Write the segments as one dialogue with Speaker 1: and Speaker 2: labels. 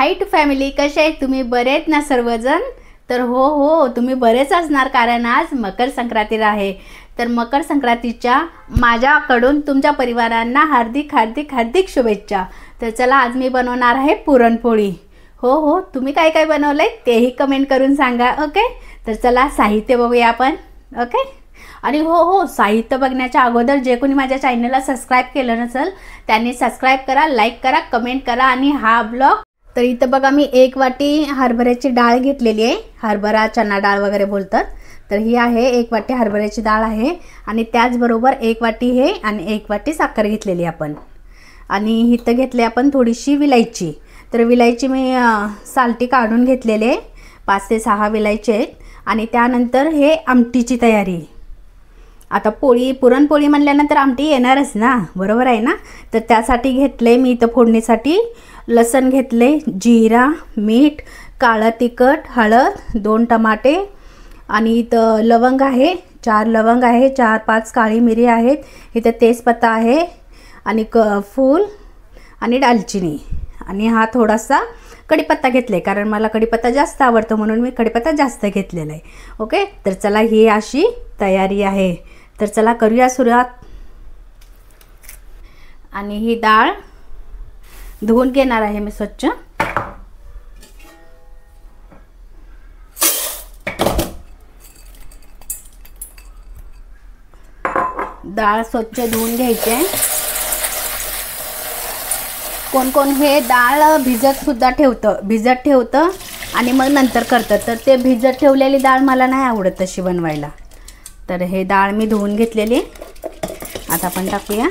Speaker 1: High to family, कसे आहेत तुम्ही? बरे आहेत ना सर्वजण? तर हो तुम्ही बरेच असणार, कारण आज मकर संक्रांती आहे. तर मकर संक्रांतीच्या माझ्याकडून तुमच्या परिवारांना हार्दिक हार्दिक हार्दिक शुभेच्छा. तर चला, आज मी बनवणार आहे पुरणपोळी. हो तुम्ही काय काय बनवलंय तेही कमेंट करून सांगा. ओके, तर चला साहित्य बघूया आपण. ओके, आणि हो साहित्य बघण्याच्या अगोदर जे कोणी माझ्या चॅनलला सबस्क्राईब केलं नसेल त्यांनी सबस्क्राईब करा, लाईक करा, कमेंट करा. आणि हा ब्लॉग, तर इथं बघा मी 1 वाटी हरभऱ्याची डाळ घेतलेली आहे. हरभरा चना डाळ वगैरे बोलतात. तर ही आहे 1 वाटी हरभऱ्याची डाळ आहे. आणि त्याचबरोबर 1 वाटी हे आणि 1 वाटी साखर घेतलेली आपण. आणि इथं घेतले आपण थोडीशी विलायची. तर विलायची मी सालटी काढून घेतलेले 5 ते 6 विलायची आहेत. आणि त्यानंतर हे आमटीची तयारी. आता पुरणपोळी म्हणल्यानंतर आमटी येणारच ना, बरोबर आहे ना. तर त्यासाठी घेतले मी इथं फोडणीसाठी लसण घेतले, जिरा, मीठ, काळं तिखट, हळद, 2 टमाटे. आणि इथं लवंग आहे, 4 लवंग आहे, 4-5 काळी मिरी आहेत. इथं तेजपत्ता आहे आणि फूल आणि दालचिनी. आणि हा थोडासा कढीपत्ता घेतले, कारण मला कढीपत्ता जास्त आवडतो म्हणून मी कढीपत्ता जास्त घेतलेला आहे. ओके, तर चला ही अशी तयारी आहे. तर चला करूया सुरुवात. आणि ही डाळ धुवून घेणार आहे मी स्वच्छ. डाळ स्वच्छ धुवून घ्यायचे. कोण कोण हे डाळ भिजत ठेवतं आणि मग नंतर करतं. तर ते भिजत ठेवलेली डाळ मला नाही आवडत तशी बनवायला. तर हे डाळ मी धुवून घेतलेली. आता आपण टाकूया.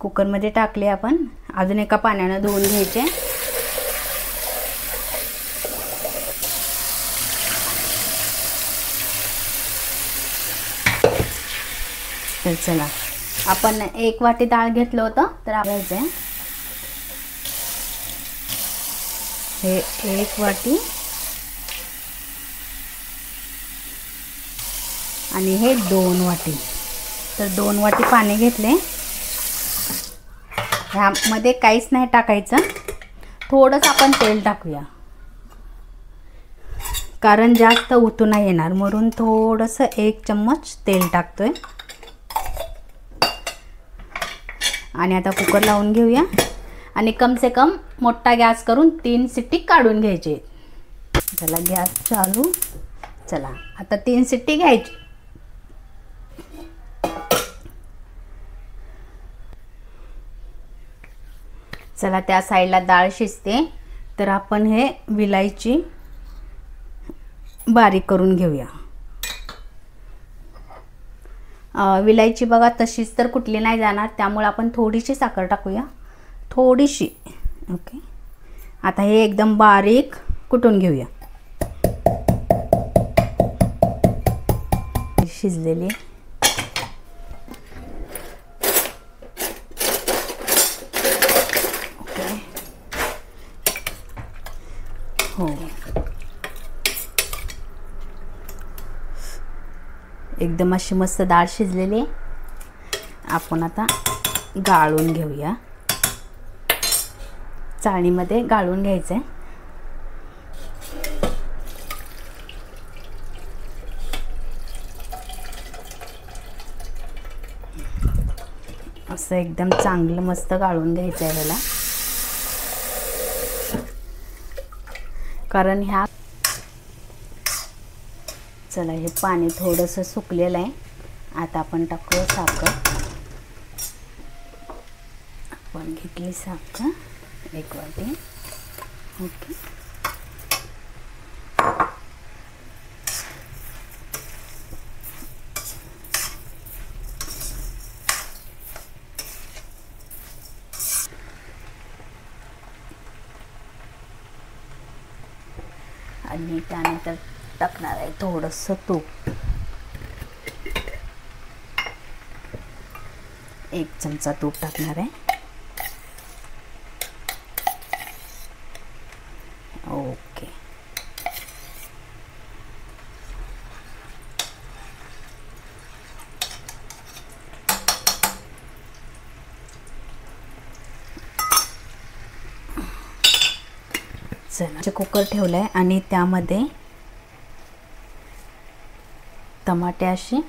Speaker 1: कुकरमध्ये टाकले आपण. अजून एका पाण्याने धुवून घ्यायचे. तर चला, आपण 1 वाटी डाळ घेतलं होतं, तर घ्यायचं हे 1 वाटी आणि हे 2 वाटी. तर 2 वाटी पाणी घेतले. ह्यामध्ये काहीच नाही टाकायचं, थोडंसं आपण तेल टाकूया, कारण जास्त उतू नाही येणार म्हणून थोडंसं 1 चम्मच तेल टाकतोय. आणि आता कुकर लावून घेऊया. आणि कम से कम मोठा गॅस करून 3 शिट्टी काढून घ्यायचे. चला गॅस चालू. चला आता 3 शिट्टी घ्यायची. चला, त्या साईडला डाळ शिजते, तर आपण हे विलायची बारीक करून घेऊया. विलायची बघा तशीच तर कुठली नाही जाणार, त्यामुळे आपण थोडीशी साखर टाकूया, थोडीशी. ओके, आता हे एकदम बारीक कुटून घेऊया. शिजलेली. ओके, हो, एकदम अशी मस्त डाळ शिजलेली. आपण आता गाळून घेऊया. चाळणीमध्ये गाळून घ्यायचं आहे. असं एकदम चांगलं मस्त गाळून घ्यायचं आहे ह्याला, कारण ह्या. चला, हे पाणी थोडंसं सुकलेलं आहे. आता आपण टाकूया साखर. आपण घेतली साखर 1 वाटी. ओके, आणि त्यानंतर टाकणार आहे थोडंसं तूप. 1 चमचा तूप टाकणार आहे. ओके, चला कुकर ठेवला आहे आणि त्यामध्ये टमाटे असे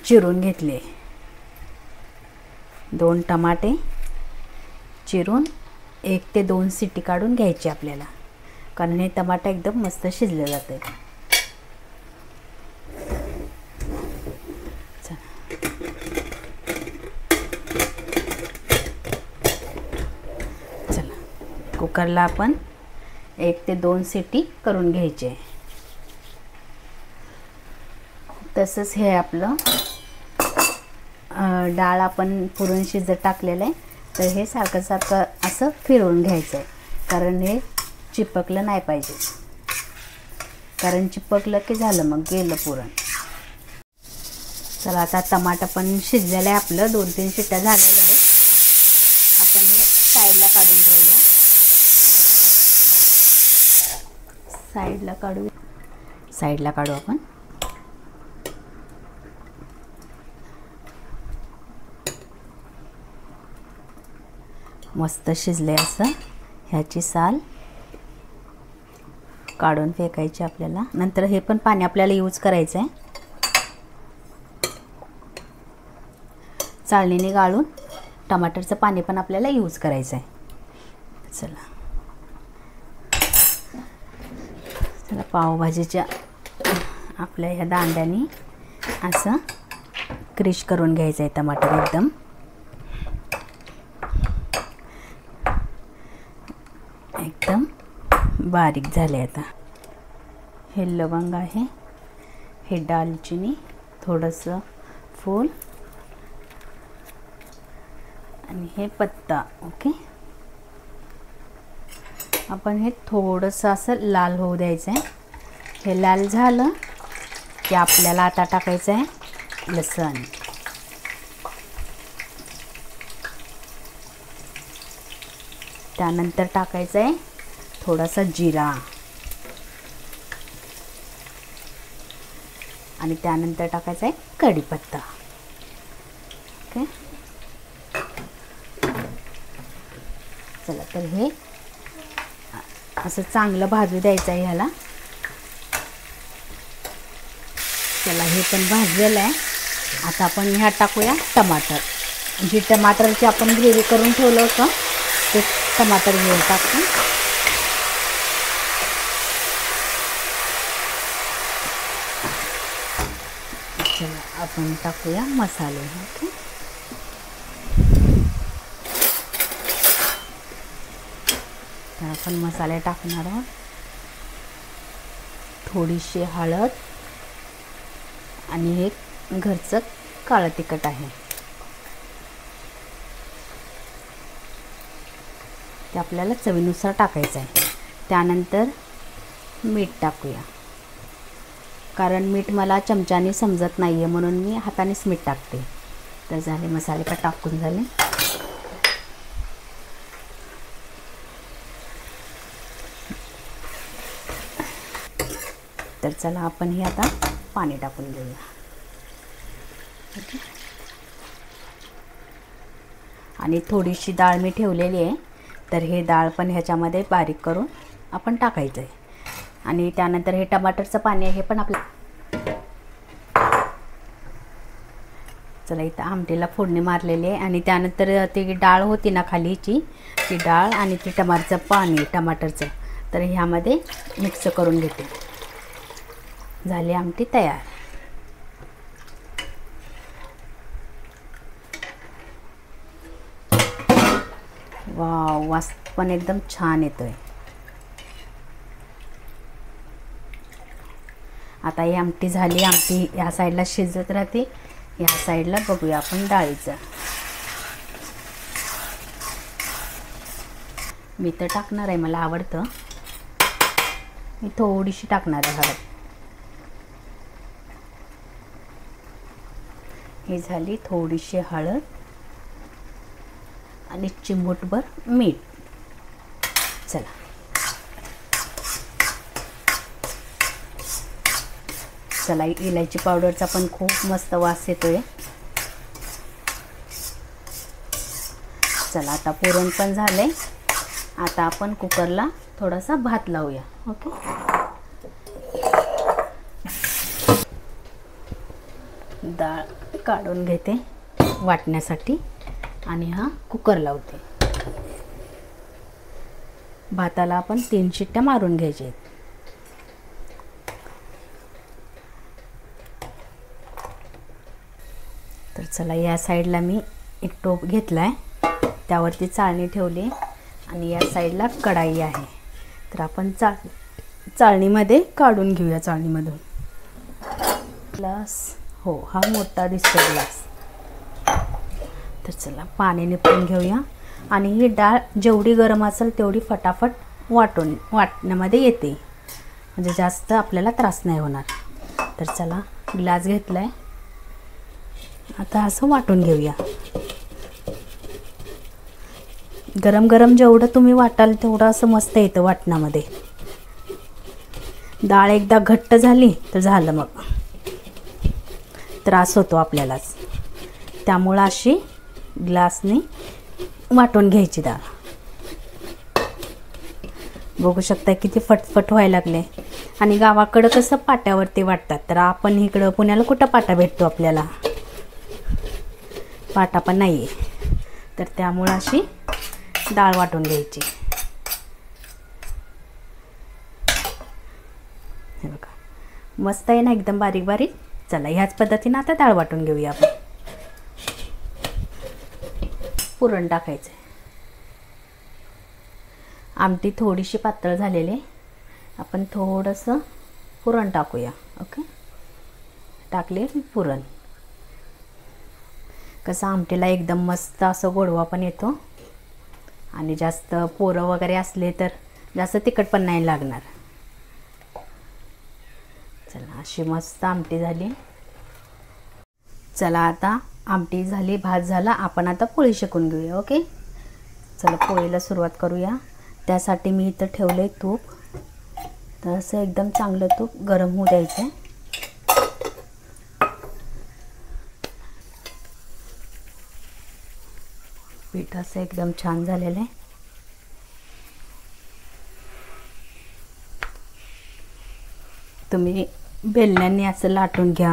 Speaker 1: चिरून घेतले. 2 टमाटे चिरून 1 ते 2 शिट्टी काढून घ्यायची आपल्याला, कारण हे टमाटा एकदम मस्त शिजले जाते. चला कुकरला आपण 1 ते 2 शिट्टी करून घ्यायचे. तसंच हे आपलं डाळ आपण पुरण शिजत टाकलेलं आहे, तर हे सारखं सारखं असं फिरवून घ्यायचं आहे, कारण हे चिपकलं नाही पाहिजे, कारण चिपकलं की झालं मग गेलं पुरण. चला आता टमाटा पण शिजलेलं आहे आपलं, 2-3 शिट्ट्या झालेल्या आहेत. आपण हे साईडला काढून ठेवूया. साईडला काढू आपण. मस्त शिजले असं. ह्याची साल काढून फेकायची आपल्याला. नंतर हे पण पाणी आपल्याला यूज करायचं आहे. चाळणीने गाळून टमाटरचं पाणी पण आपल्याला यूज करायचं आहे. चला पावभाजीच्या आपल्या ह्या दांड्याने असं क्रश करून घ्यायचं आहे टमाटर. एकदम बारीक झाले. आता हे लवंग आहे, हे दालचिनी, थोडंसं फूल आणि हे पत्ता. ओके, आपण हे थोडंसं असं लाल होऊ द्यायचं आहे. हे लाल झालं की आपल्याला आता टाकायचं आहे लसूण. त्यानंतर टाकायचं आहे थोडासा जिरा आणि त्यानंतर टाकायचा आहे कढीपत्ता. ओके, चला तर हे असं चांगलं भाजू द्यायचं आहे ह्याला. चला हे पण भाजलेलं आहे. आता आपण ह्यात टाकूया टमाटर. जी टमाटरची आपण ग्रेव्ही करून ठेवलं होतं ते टमाटर घेऊन टाकू. चला आपण टाकूया मसाले. ओके, तर आपण मसाले टाकणार आहोत. थोडीशी हळद आणि हे घरचं काळं तिखट आहे, ते आपल्याला चवीनुसार टाकायचं आहे. त्यानंतर मीठ टाकूया, कारण मीठ मला चमच्याने समजत नाही आहे म्हणून मी हातानेच मीठ टाकते. तर झाले मसाले पण टाकून झाले. तर चला आपण हे आता पाणी टाकून घेऊया. ओके, आणि थोडीशी डाळ मी ठेवलेली आहे, तर हे डाळ पण ह्याच्यामध्ये बारीक करून आपण टाकायचं आहे. आणि त्यानंतर हे टमाटरचं पाणी आहे हे पण आपलं. चला इथं आमटीला फोडणी मारलेली आहे आणि त्यानंतर ती डाळ होती ना खालीची, ती डाळ आणि ती टमाटरचं पाणी टमाटरचं, तर ह्यामध्ये मिक्स करून घेते. झाली आमटी तयार. वाव, वास पण एकदम छान येतोय. आता ही आमटी झाली. आमटी ह्या साईडला शिजत राहते, ह्या साईडला बघूया आपण डाळीचं. मी तर टाकणार आहे, मला आवडतं. मी थोडीशी टाकणार आहे हळद. ही झाली थोडीशी हळद आणि चिमूटभर मीठ. चला चला इलायची पावडरचा पण खूप मस्त वास येतोय. चला आता पुरण पण झाले. आता आपण कुकरला थोडासा भात लावूया. ओके, डाळ काढून घेते वाटण्यासाठी आणि हा कुकर लावते. भाताला आपण 3 शिट्ट्या मारून घ्यायच्या आहेत. तर चला, या साईडला मी एक टोप घेतला आहे, त्यावरती चाळणी ठेवली आणि या साईडला कढाई आहे. तर आपण चाळणीमध्ये काढून घेऊया. चाळणीमधून ग्लास, हो हा मोठा दिसतो ग्लास. तर चला पाणी निपटून घेऊया. आणि ही डाळ जेवढी गरम असेल तेवढी फटाफट वाटण्यामध्ये येते, म्हणजे जास्त आपल्याला त्रास नाही होणार. तर चला, ग्लास घेतला आहे, आता असं वाटून घेऊया. गरम गरम जेवढं तुम्ही वाटाल तेवढं असं मस्त येतं वाटणामध्ये. डाळ एकदा घट्ट झाली तर झालं, मग त्रास होतो आपल्यालाच. त्यामुळं अशी ग्लासने वाटून घ्यायची डाळ. बघू शकता किती फटफट व्हायला लागले. आणि गावाकडं कसं पाट्यावरती वाटतात, तर आपण इकडं पुण्याला कुठं पाटा भेटतो आपल्याला, पाटा पण नाही आहे. तर त्यामुळं अशी डाळ वाटून घ्यायची. हे बघा, मस्त आहे ना, एकदम बारीक बारीक. चला, ह्याच पद्धतीने आता डाळ वाटून घेऊया आपण. पुरण टाकायचं. आमटी थोडीशी पातळ झालेली, आपण थोडंसं पुरण टाकूया. ओके, टाकले पुरण. कसं आमटीला एकदम मस्त असं गोडवा पण येतो आणि जास्त पोरं वगैरे असले तर जास्त तिखट पण नाही लागणार. चला, अशी मस्त आमटी झाली. चला, आता आमटी झाली, भात झाला, आपण आता पोळी शेकून घेऊया. ओके, चला पोळीला सुरुवात करूया. त्यासाठी मी इथं ठेवलं आहे तूप. तर असं एकदम चांगलं तूप गरम होऊ द्यायचं आहे. पीठ असं एकदम छान झालेलं आहे. तुम्ही बेलण्याने असं लाटून घ्या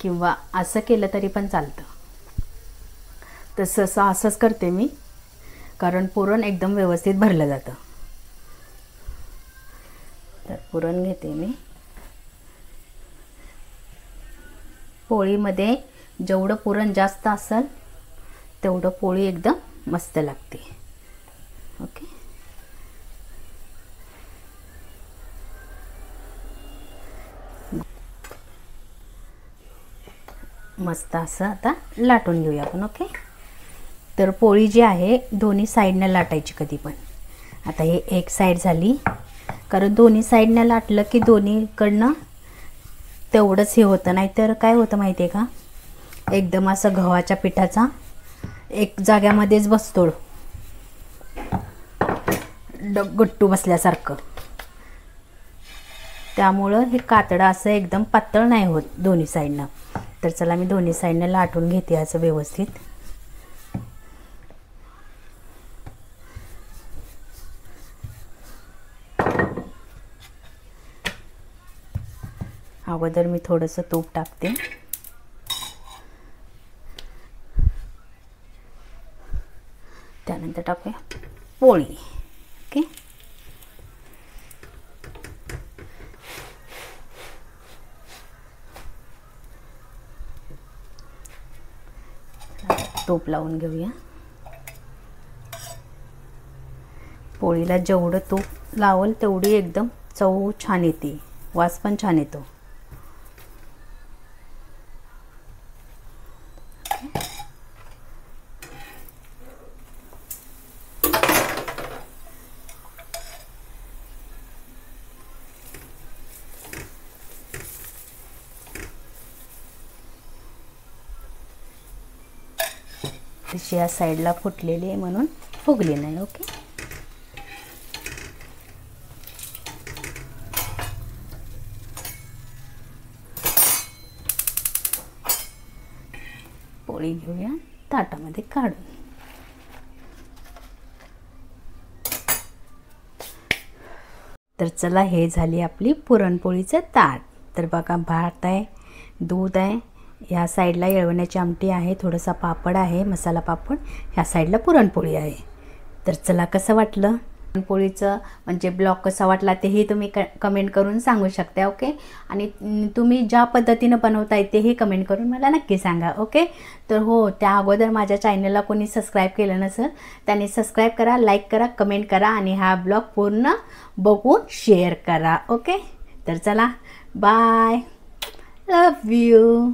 Speaker 1: किंवा असं केलं तरी पण चालतं. तसं असंच करते मी, कारण पुरण एकदम व्यवस्थित भरलं जातं. तर पुरण घेते मी. पोळीमध्ये जेवढं पुरण जास्त असेल तेवढं पोळी एकदम मस्त लागते. ओके, मस्त असं आता लाटून घेऊया आपण. ओके, तर पोळी जी आहे दोन्ही साईडनं लाटायची कधी पण. आता हे एक साईड झाली, कारण दोन्ही साईडनं लाटलं की दोन्हीकडनं तेवढंच हे होतं. नाहीतर काय होतं माहिती आहे का, एकदम असं गव्हाच्या पिठाचा एक जाग्यामध्येच बसतो, गट्टू बसल्यासारखं. त्यामुळं हे कातडं असं एकदम पातळ नाही होत दोन्ही साईडनं. तर चला, मी दोन्ही साईडनं लाटून घेते असं व्यवस्थित. अगोदर मी थोडंसं तूप टाकते. त्यानंतर टाकूया पोळी. ओके, तूप लावून घेऊया. पोळीला जेवढं तूप लावल तेवढी एकदम चव छान येते, वास पण छान येतो. तशी या साईडला फुटलेली आहे म्हणून फुगली नाही. ओके, पोळी घेऊया ताटामध्ये काढून. चला, हे झाली आपली पुरणपोळीचं ताट. तर बघा, भात आहे, दूध आहे, ह्या साईडला येळवण्याची आमटी आहे, थोडासा पापड आहे, मसाला पापड, ह्या साईडला पुरणपोळी आहे. तर चला, कसं वाटलं पुरणपोळीचं म्हणजे ब्लॉग कसा वाटला तेही तुम्ही कमेंट करून सांगू शकता. ओके, आणि तुम्ही ज्या पद्धतीनं बनवताय तेही कमेंट करून मला नक्की सांगा. ओके, तर हो, त्या अगोदर माझ्या चॅनलला कोणी सबस्क्राईब केलं नसेल त्यांनी सबस्क्राईब करा, लाईक करा, कमेंट करा आणि हा ब्लॉग पूर्ण बघून शेअर करा. ओके, तर चला, बाय, लव यू.